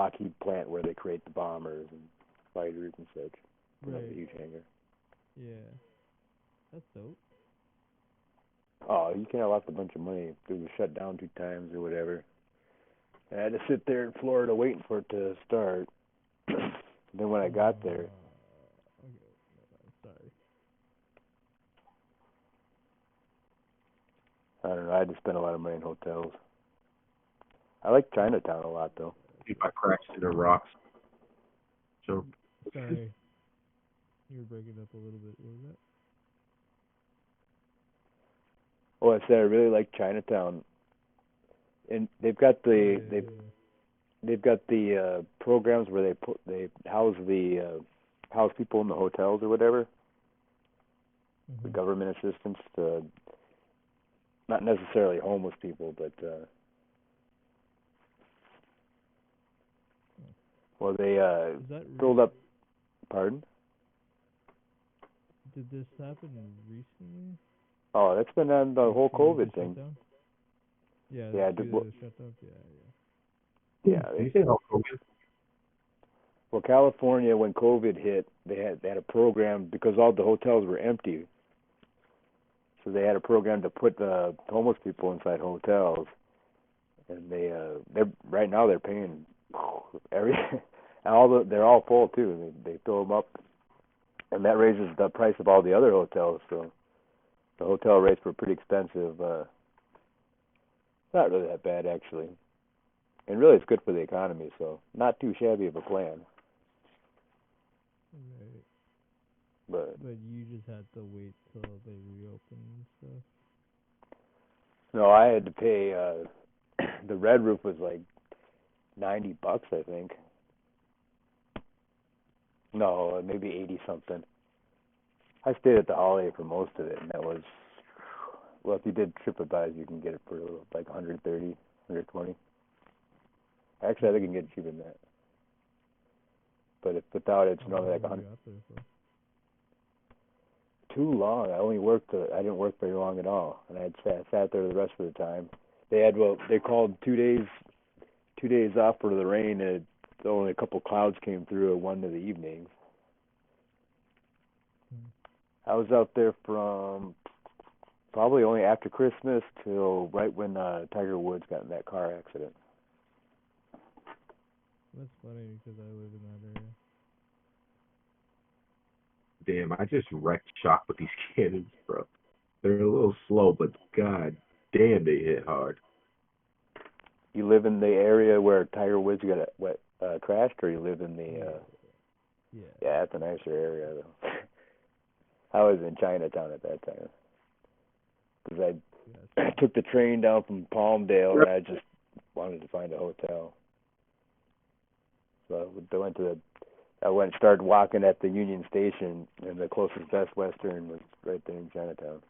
Lockheed plant where they create the bombers and fighters and such. Right. A huge hangar. Yeah. That's dope. Oh, you can't have lost a bunch of money. It was shut down 2 times or whatever. And I had to sit there in Florida waiting for it to start. Then when I got there, Okay. Sorry. I don't know. I had to spend a lot of money in hotels. I like Chinatown a lot, though. If I crashed into rocks. So. Sorry. You were breaking up a little bit. What was that? Oh, I said I really like Chinatown, and they've got the programs where they house house people in the hotels or whatever. Mm-hmm. The government assistance to not necessarily homeless people, but well, they filled up. Pardon? Did this happen recently? Oh, that's been on the whole COVID thing. Shutdown? Yeah. Yeah. The shutdown. Yeah. Yeah. Did you say about COVID? Well, California, when COVID hit, they had a program because all the hotels were empty. So they had a program to put the homeless people inside hotels, and they're right now they're paying and they're all full too. They fill them up, and that raises the price of all the other hotels. So the hotel rates were pretty expensive. Not really that bad actually, and really it's good for the economy. So not too shabby of a plan. Right. But you just had to wait till they reopen and stuff. No, I had to pay. The red roof was like $90, I think. No, maybe 80 something. I stayed at the Holiday for most of it, and that was, well, if you did TripAdvisor, you can get it for like 130, 120. Actually, I think you can get it cheaper than that. But if without it, it's normally like 100. Too long. I didn't work very long at all, and I had sat there the rest of the time. They had they called 2 days off for the rain, and only a couple clouds came through at one of the evenings. I was out there from probably only after Christmas till right when Tiger Woods got in that car accident. That's funny because I live in that area. Damn, I just wrecked shop with these cannons, bro. They're a little slow, but god damn, they hit hard. You live in the area where Tiger Woods got crashed, or you live in the? Yeah. Yeah, that's a nicer area though. I was in Chinatown at that time because I took the train down from Palmdale, and I just wanted to find a hotel. So I went and started walking at the Union Station, and the closest Best Western was right there in Chinatown.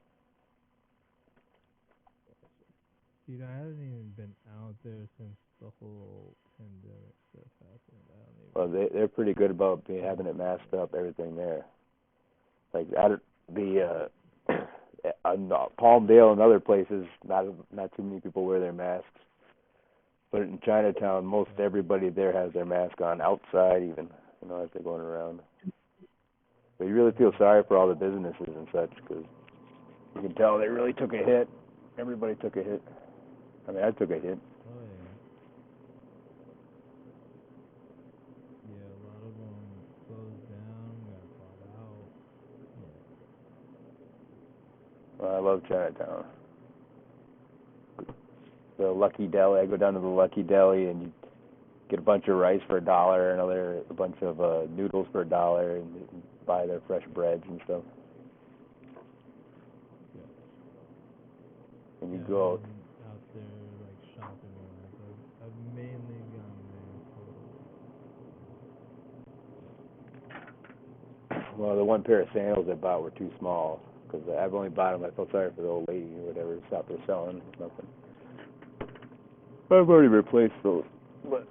Dude, I haven't even been out there since the whole pandemic stuff happened. Well, they're pretty good about having it masked up, everything there. Like Palmdale and other places, not too many people wear their masks. But in Chinatown, most everybody there has their mask on outside, even as they're going around. But you really feel sorry for all the businesses and such, because you can tell they really took a hit. Everybody took a hit. I mean, I took a hit. Oh yeah. Yeah, a lot of them closed down, got bought out. Yeah. Well, I love Chinatown. The Lucky Deli. I go down to the Lucky Deli and you get a bunch of rice for $1, a bunch of noodles for $1, and you can buy their fresh breads and stuff. Yeah. And you go out there like shopping wise. I've mainly gone there for. Well, the one pair of sandals I bought were too small because I've only bought them. I felt sorry for the old lady or whatever who's out there selling nothing. I've already replaced those, but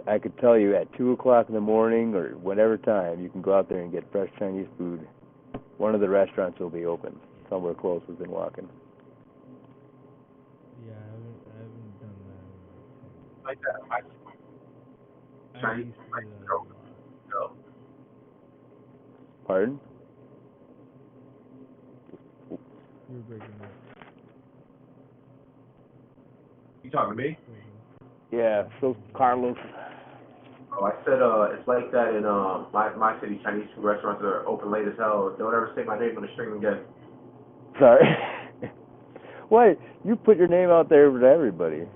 I could tell you at 2 o'clock in the morning or whatever time you can go out there and get fresh Chinese food. One of the restaurants will be open somewhere close within walking. Yeah, I haven't done that in like that. I Chinese used to do that a lot. so. Pardon? You're breaking up. You talking to me? Yeah. So Carlos. Oh, I said, it's like that in my city. Chinese food restaurants are open late as hell. Don't ever say my name on the stream again. Sorry. What? You put your name out there to everybody.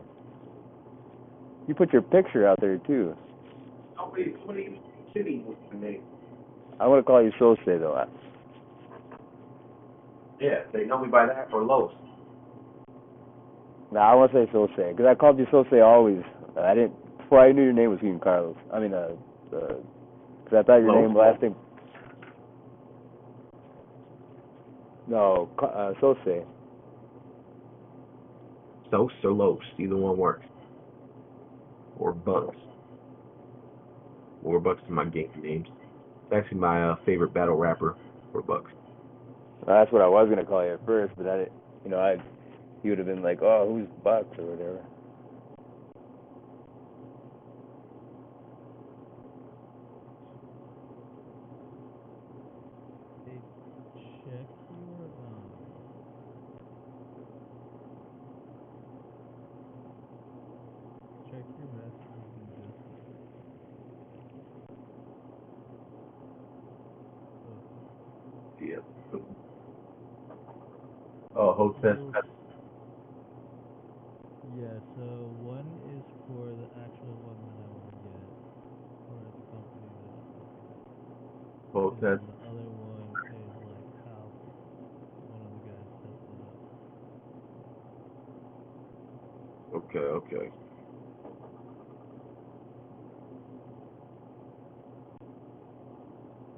You put your picture out there too. Somebody city was the name. I want to call you Sose though. Yeah, they know me by that or Lowe's. No, I want to say Sose because I called you Sose always. I didn't before I knew your name was even Carlos. I mean, because I thought your Lowe's. name last name. No, Sose. Sose or Lowe's, either one works. Or Bucks. Or Bucks is my game names. It's actually my favorite battle rapper, or Bucks. That's what I was gonna call you at first, but I didn't. You would have been like, oh, who's Bucks or whatever. Hey, check your messages in Discord. Yeah. Oh, hostess. Yeah, so one is for the actual one that I want to get for the company that I'm looking at. And Hostess. then the other one is like how one of the guys sets it up. Okay, okay.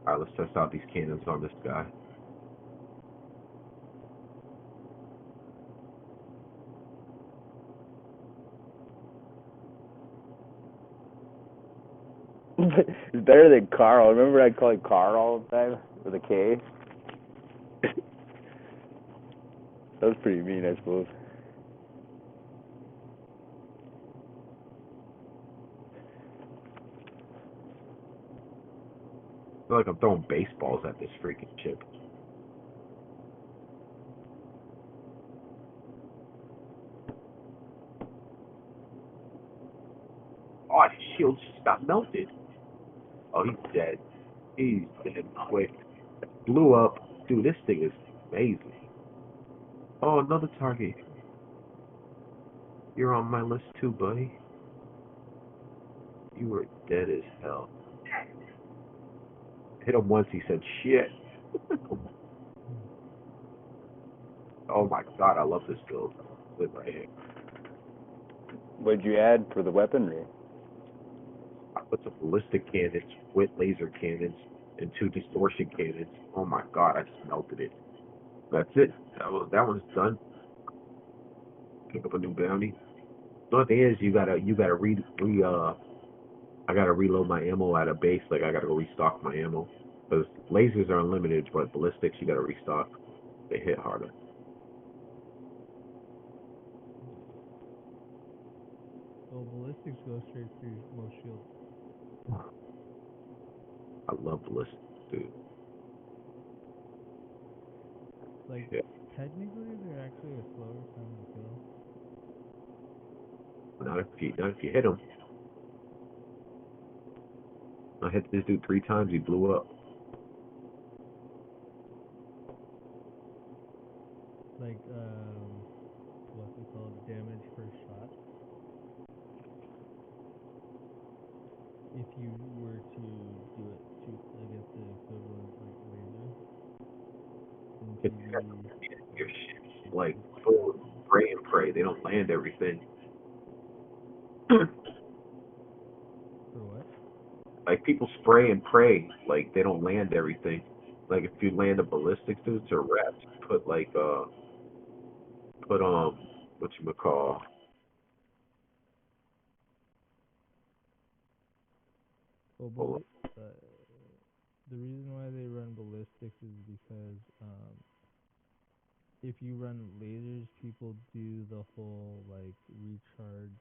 Alright, let's test out these cannons on this guy. It's better than Carl. Remember I called you Carl all the time with a K? That was pretty mean, I suppose. I feel like I'm throwing baseballs at this freaking chip. Oh, his shield just got melted. Oh, he's dead. He's dead quick. Blew up. Dude, this thing is amazing. Oh, another target. You're on my list too, buddy. You were dead as hell. Hit him once, he said, shit. Oh my god, I love this build. Live right here. What'd you add for the weaponry? I put some ballistic cannons, with laser cannons, and 2 distortion cannons. Oh my god, I just melted it. That's it. That one's done. Pick up a new bounty. The only thing is, you gotta I gotta reload my ammo at a base. Like I gotta go restock my ammo because lasers are unlimited, but ballistics you gotta restock. They hit harder. Well, ballistics go straight through most shields. I love ballistics, dude. Like, Yeah. technically, they're actually a slower time to kill. Not if you hit him. I hit this dude 3 times. He blew up. Like, what's it called? Damage per shot. If you were to do it against the equivalent, like, laser, then It's TV your shit, like full spray and pray. They don't land everything. For what? Like people spray and pray, like they don't land everything. Like if you land a ballistic dude to wraps, put like put what you would call Well, the reason why they run ballistics is because if you run lasers, people do the whole like recharge,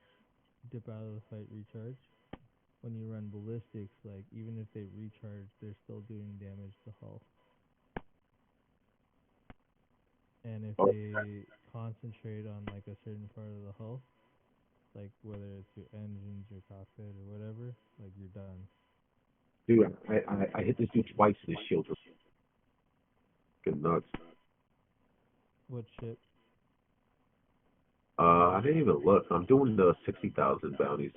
dip out of the fight, recharge. When you run ballistics, ballistics, like even if they recharge, they're still doing damage to hull. And if Oh, they concentrate on like a certain part of the hull, like whether it's your engines, your cockpit, or whatever, like you're done. dude, I hit this dude twice in his shield. Fucking nuts. What ship? I didn't even look. I'm doing the 60,000 bounties.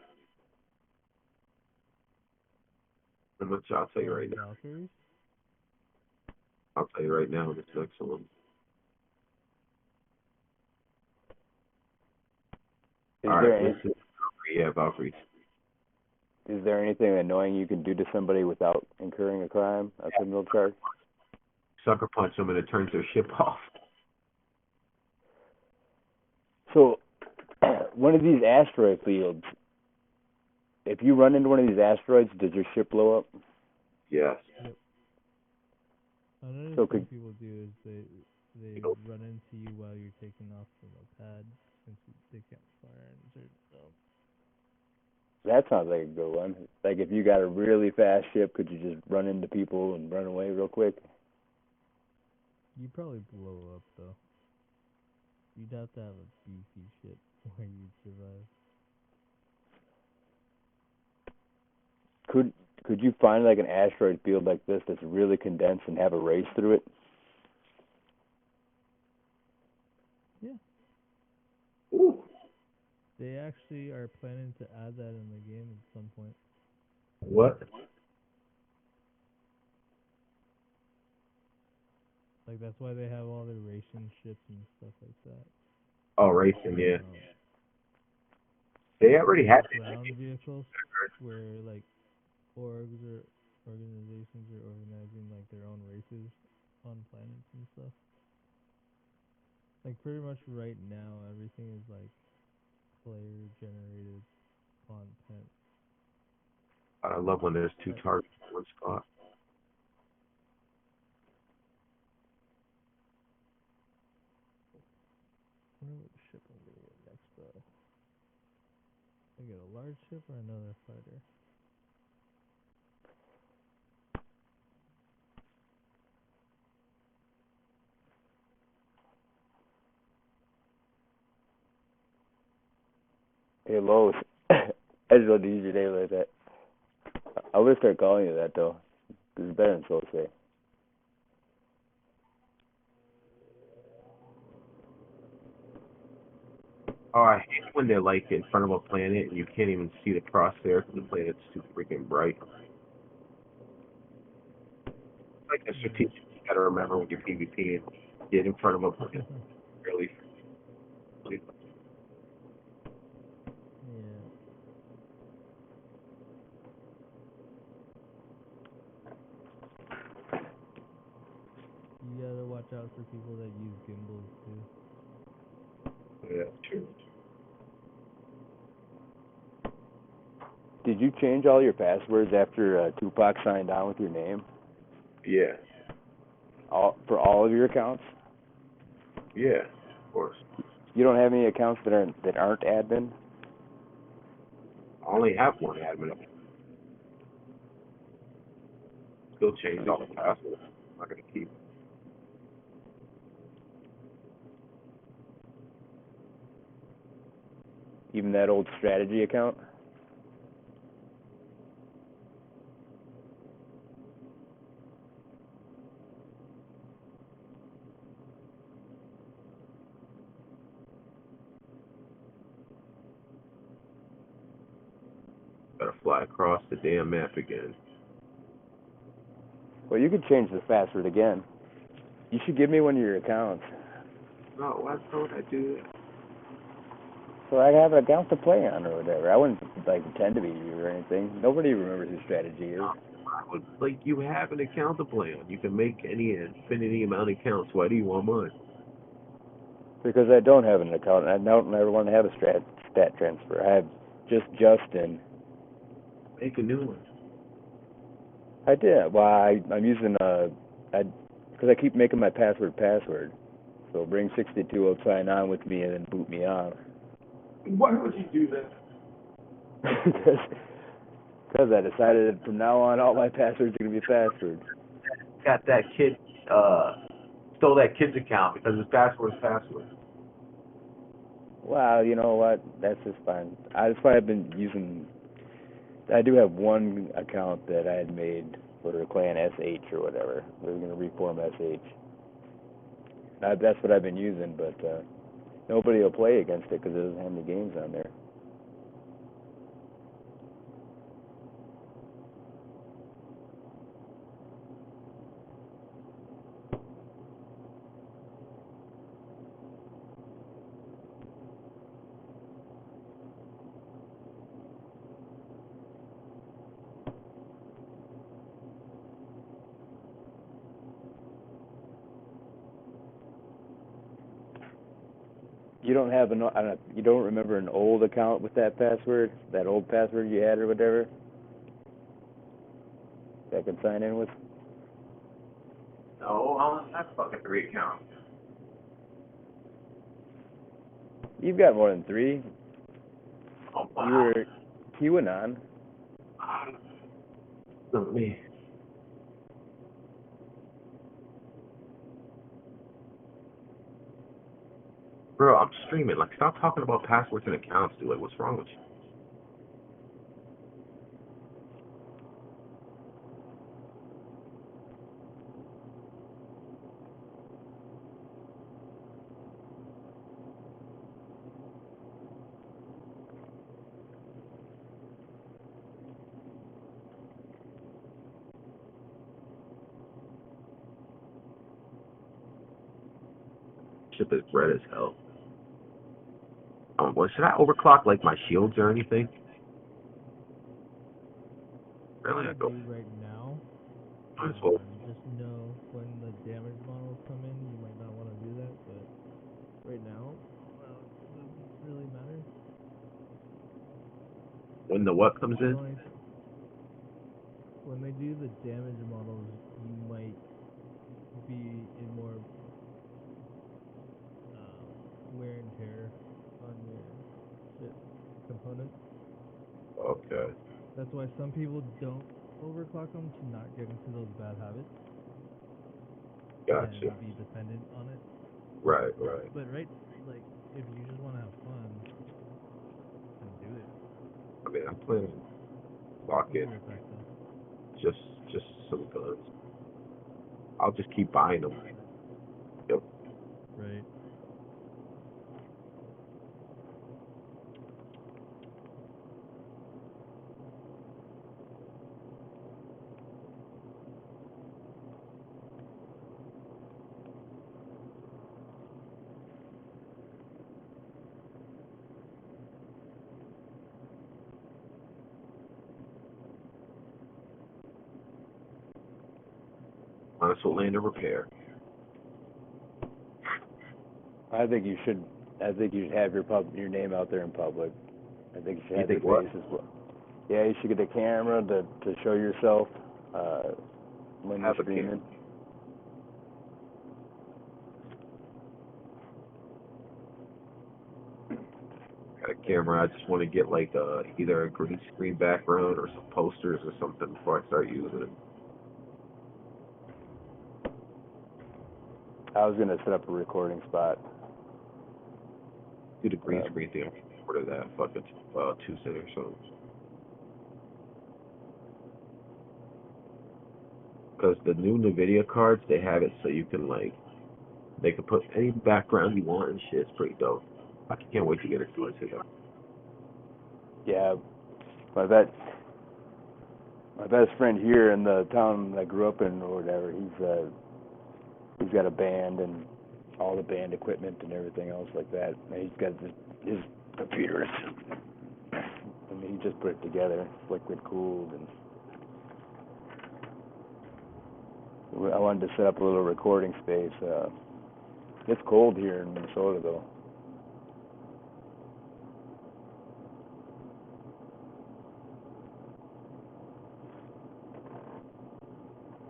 How much I'll tell you right now. Valkyries? I'll tell you right now. This next one. Is All there right, any, this is yeah, Valkyries. is there anything annoying you can do to somebody without incurring a crime, a criminal charge? Sucker punch them and it turns their ship off. So, one of these asteroid fields, if you run into one of these asteroids, does your ship blow up? Yes. Yep. Another So thing could people do is they You know, run into you while you're taking off from a pad, since they can't fire in certain zones. that sounds like a good one. Like if you got a really fast ship, could you just run into people and run away real quick? You'd probably blow up though. You'd have to have a beefy ship where you'd survive. Could you find like an asteroid field like this that's really condensed and have a race through it? Yeah. ooh, They actually are planning to add that in the game at some point. what? Like that's why they have all their racing ships and stuff like that. Oh, racing, yeah. Um, They already had it. ground vehicles where like orgs or organizations are organizing like their own races on planets and stuff. Like pretty much right now everything is like player generated content. I love when there's two Like targets in one spot. I wonder what ship I'm gonna get next though. I get a large ship or another fighter? Hey Lois, I just wanted to use your name like that. I'm gonna start calling you that though, 'cause it's better than Sose. Oh, I hate when they're like in front of a planet and you can't even see the crosshair because the planet's too freaking bright. Like a Yeah. strategic, you gotta remember when you're PvP and get in front of a planet. Really. Yeah. You gotta watch out for people that use gimbals too. Yeah, true. Did you change all your passwords after Tupac signed on with your name? Yeah. For all of your accounts? Yeah, of course. You don't have any accounts that aren't admin? I only have one admin. Still changed all the passwords. I'm not gonna keep. Even that old strategy account? Gotta fly across the damn map again. Well, you could change the password again. You should give me one of your accounts, No, why don't I do that? so I have an account to play on or whatever. I wouldn't like pretend to be you or anything. Nobody remembers who strategy is. I would, like, you have an account to play on. You can make any infinity amount of accounts. Why do you want mine? Because I don't have an account, and I don't ever want to have a stat transfer. I have just Justin. Make a new one. I did. Well, I'm using because I keep making my password. So bring 62 will sign on with me and then boot me on. Why would you do that? Because I decided that from now on all my passwords are gonna be passwords. Got that kid, stole that kid's account because his password is password. Wow, you know what? That's just fine. That's why I've been using. I do have one account that I had made for Clan SH or whatever. We were gonna reform SH. That's what I've been using, but nobody will play against it because it doesn't have any games on there. You don't have you don't remember an old account with that password, that old password you had or whatever, that I could sign in with? No, I don't have fucking 3 accounts. You've got more than 3. Oh, wow. You were QAnon. Not me. Bro, I'm streaming. Like, stop talking about passwords and accounts, dude. Like, what's wrong with you? Ship is red as hell. Well, should I overclock, like, my shields or anything? Really? I go. Right now, Might as well. just know when the damage models come in, you might not want to do that, but right now, well, it doesn't really matter. When the what comes in? When they do the damage models, you might be in more wear and tear on your shit components. Okay. That's why some people don't overclock them to not get into those bad habits. Gotcha. And be dependent on it. Right. But like, if you just want to have fun, then do it. I mean, I'm planning to lock it. Just some guns. I'll just keep buying them. Yep. Right. Might as well land a repair. I think you should have your name out there in public. I think you should have your what? face as well. Yeah, you should get a camera to show yourself when you're streaming. Got a camera. I just want to get like either a green screen background or some posters or something before I start using it. I was gonna set up a recording spot. Do the green screen thing. Order that fucking 2 cents or something. Because the new NVIDIA cards, they have it so you can they can put any background you want and shit. It's pretty dope. I can't wait to get it to it too. Yeah, my best friend here in the town I grew up in or whatever, he's got a band and all the band equipment and everything else like that. And he's got his computer. I mean, he just put it together, liquid cooled, and I wanted to set up a little recording space. It's cold here in Minnesota though.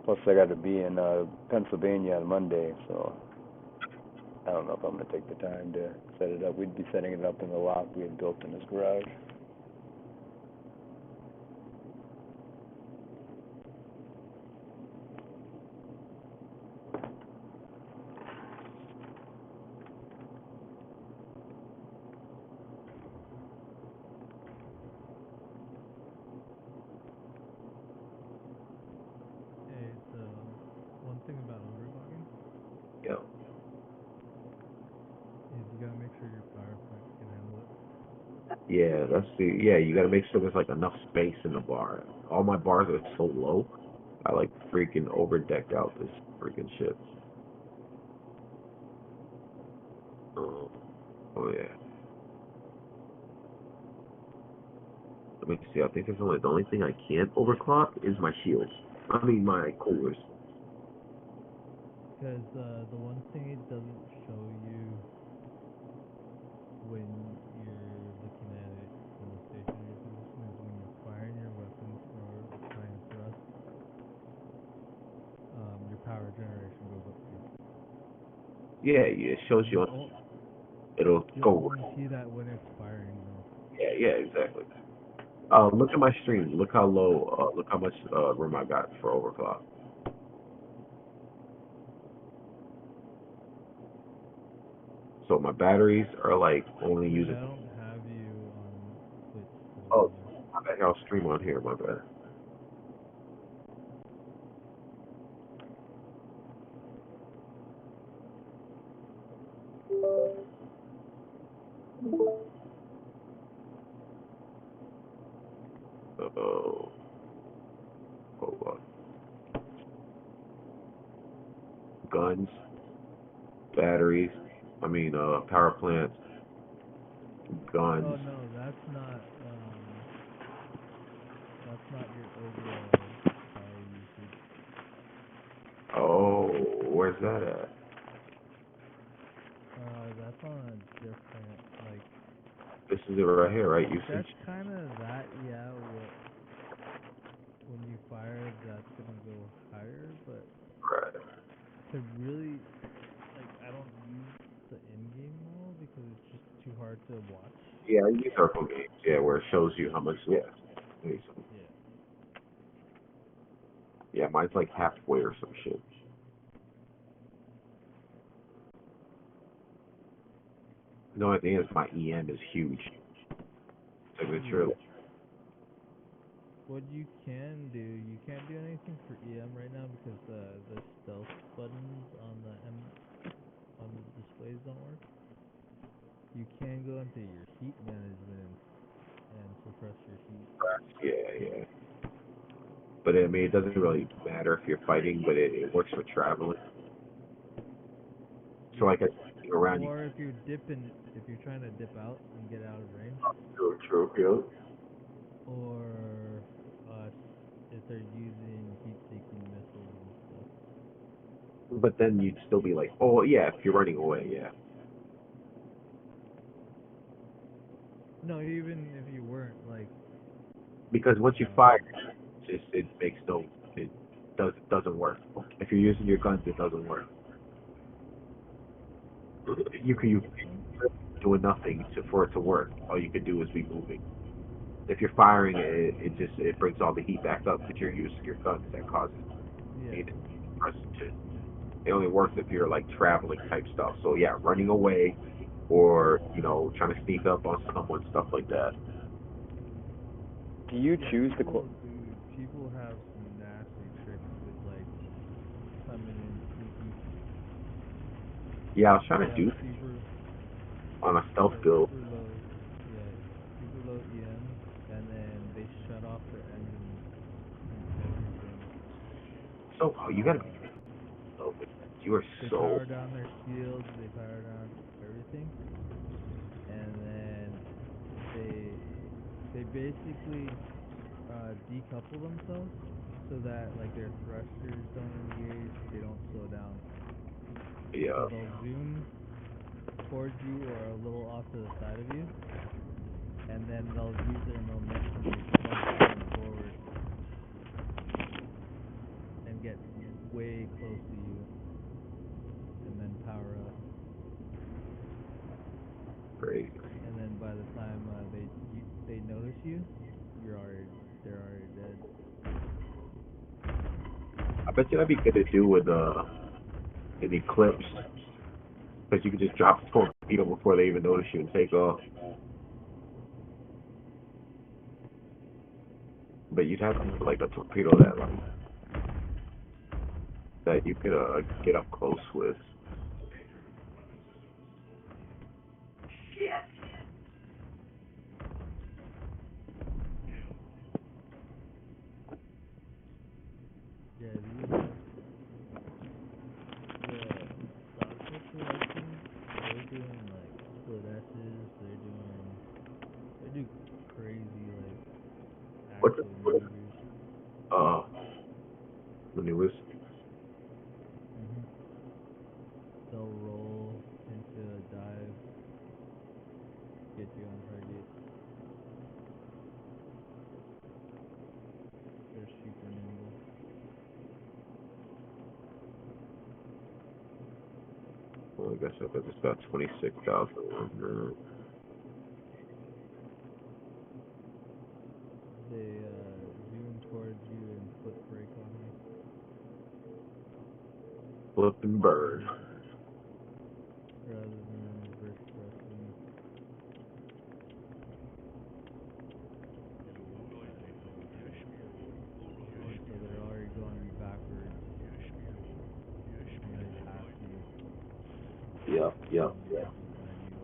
Plus, I got to be in Pennsylvania on Monday, so I don't know if I'm going to take the time to set it up. We'd be setting it up in the lot we had built in his garage. Yeah, that's the yeah. You got to make sure there's like enough space in the bar. All my bars are so low. I like freaking overdecked out this freaking shit. Oh, oh yeah. Let me see. I think there's only the only thing I can't overclock is my shields. I mean my coolers. Because the one thing it doesn't show you when you're looking at it from the stationary position is when you're firing your weapons or applying thrust, your power generation goes up too. Yeah, yeah. It shows you You'll, on. o- It'll you'll go. only see that when it's firing though. Yeah, yeah, exactly. Look at my stream. Look how low. Look how much room I got for overclock. So my batteries are like only Dude, using. I don't have you on Twitch Oh, anymore. my bad. I'll stream on here. My bad. Oh, hold on. Guns, batteries. I mean, power plants, Oh guns. no, that's not your overall power usage. Oh, where's that at? That's on a different like. This is it right here, right? That's Usage. kind of that, yeah. What when you fire, that's gonna go higher, but Right. to really like, I don't use the in-game model because it's just too hard to watch. Yeah, I use circle games. Yeah, where it shows you how much. Yeah. Yeah. Yeah, mine's like halfway or some shit. The only thing is my EM is huge. Signature. Yeah. What you can do, you can't do anything for EM right now because the stealth buttons on on the displays don't work. You can go into your heat management and suppress your heat. Yeah, yeah. But I mean, it doesn't really matter if you're fighting, but it works for traveling. So Yeah. like around you. Or if you're trying to dip out and get out of range, True, true, true. or uh, if they're using heat-seeking missiles and stuff. But then you'd still be like, oh yeah, if you're running away, yeah. No, even if you weren't, like, Because once you um, fire, it makes no, it doesn't work. If you're using your guns, it doesn't work. You so? doing nothing for it to work. All you could do is be moving. If you're firing, it brings all the heat back up that you're using your guns that causes Yeah. heat. It only works if you're like traveling type stuff. So yeah, running away or trying to sneak up on someone, stuff like that. Do you Yeah, choose the cl- people have some nasty tricks with, like, coming in sneaky. Yeah, I was trying They to have do on a stealth build. super low, yeah, super low EMs, and then they shut off their engines and everything. So you gotta be Uh, so you are they so power down their shields, they power down everything, and then they they basically decouple themselves so that like their thrusters don't engage, they don't slow down. So yeah. they'll zoom towards you or a little off to the side of you, and then they'll use their momentum to plunge going forward and get way close to you, and then power up. Crazy. And then by the time they notice you, they're already dead. I bet you that'd be good to do with an eclipse because you could just drop a torpedo before they even notice you and take off. But you'd have to like a torpedo that you could get up close with. the newest. Mhm. They'll roll into a dive, get you on target. They're super nimble. Well, I guess I just got 26,000. They zoom towards you and flip break on you. Flip and burn. Rather than reverse thrusting. Oh, so they're already going backwards when they pass you. Yep. And then line you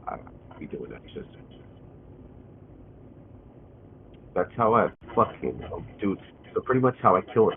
up. I be doing that shit. That's how I fucking dude. So pretty much how I kill